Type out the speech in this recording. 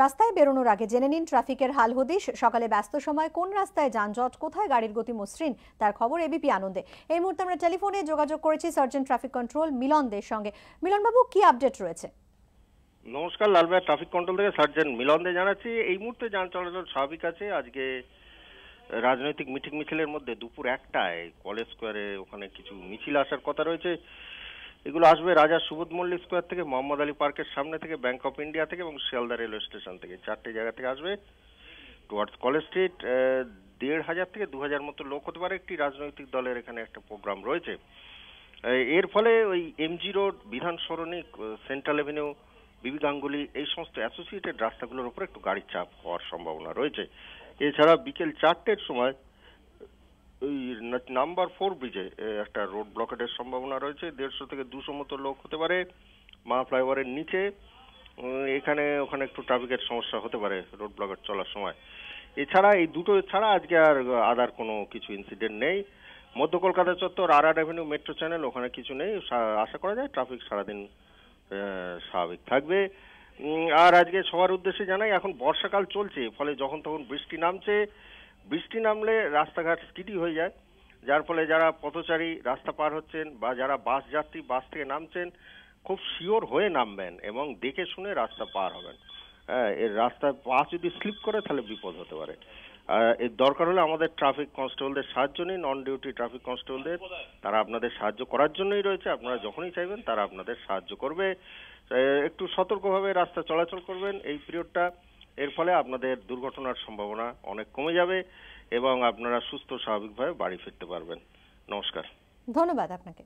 রাস্তায় বেরোনোর আগে জেনে নিন ট্রাফিকের হাল হদিশ। সকালে ব্যস্ত সময় কোন রাস্তায় যানজট, কোথায় গাড়ির গতি মসৃণ, তার খবর এবিপি আনন্দে। এই মুহূর্তে আমরা টেলিফোনে যোগাযোগ করেছি সার্জেন্ট ট্রাফিক কন্ট্রোল মিলন দের সঙ্গে। মিলন বাবু, কি আপডেট রয়েছে? নমস্কার, লালবাগ ট্রাফিক কন্ট্রোল থেকে সার্জেন্ট মিলন দে জানাচ্ছি। এই মুহূর্তে যান চলাচল স্বাভাবিক আছে। আজকে রাজনৈতিক মিটিং মিছিলের মধ্যে দুপুর 1টায় কলেজ স্কোয়ারে ওখানে কিছু মিছিল আসার কথা রয়েছে। এগুলো আসবে রাজা সুবোধ মল্লিক স্কোয়ার থেকে, মোহাম্মদ আলী পার্কের সামনে থেকে, ব্যাংক অফ ইন্ডিয়া থেকে এবং শিয়ালদা রেলওয়ে স্টেশন থেকে। 4টে জায়গা থেকে আসবে টুয়ার্ডস কলেজ স্ট্রিট। 1,500 থেকে 2,000 মতো লোক হতে পারে। একটি রাজনৈতিক দলের এখানে একটা প্রোগ্রাম রয়েছে। এর ফলে ওই এমজি রোড, বিধান সরণি, সেন্ট্রাল এভিনিউ, বিবি গাঙ্গুলি, এই সমস্ত অ্যাসোসিয়েটেড রাস্তাগুলোর উপর একটু গাড়ির চাপ হওয়ার সম্ভাবনা রয়েছে। এছাড়া বিকেল 4টের সময় ওই নাম্বার 4 ব্রিজে একটা রোড ব্লকেটের সম্ভাবনা রয়েছে। 150 থেকে 200 মতো লোক হতে পারে মা ফ্লাইওভারের নিচে। এখানে ওখানে একটু ট্রাফিকের সমস্যা হতে পারে রোড ব্লকেট চলার সময়। এছাড়া এই দুটো ছাড়া আজকে আর আদার কোনো কিছু ইনসিডেন্ট নেই। মধ্য কলকাতা চত্বর, আর অ্যাভিনিউ, মেট্রো চ্যানেল, ওখানে কিছু নেই। আশা করা যায় ট্রাফিক সারাদিন স্বাভাবিক থাকবে। আর আজকে সবার উদ্দেশ্যে জানাই, এখন বর্ষাকাল চলছে, ফলে যখন তখন বৃষ্টি নামছে। বৃষ্টি নামলে রাস্তাঘাট স্কিডি হয়ে যায়, যার ফলে যারা পথচারী রাস্তা পার হচ্ছেন বা যারা বাস যাত্রী বাস থেকে নামছেন, খুব শিওর হয়ে নামবেন এবং দেখে শুনে রাস্তা পার হবেন। এর রাস্তায় পা যদি স্লিপ করে তাহলে বিপদ হতে পারে। এর দরকার হলে আমাদের ট্রাফিক কনস্টেবলদের সাহায্য নিন, অন ডিউটি ট্রাফিক কনস্টেবলদের। তারা আপনাদের সাহায্য করার জন্যই রয়েছে। আপনারা যখনই চাইবেন তারা আপনাদের সাহায্য করবে। একটু সতর্কভাবে রাস্তা চলাচল করবেন এই পিরিয়ডটা। এর ফলে আপনাদের দুর্ঘটনার সম্ভাবনা অনেক কমে যাবে এবং আপনারা সুস্থ স্বাভাবিকভাবে বাড়ি ফিরতে পারবেন। নমস্কার। ধন্যবাদ আপনাকে।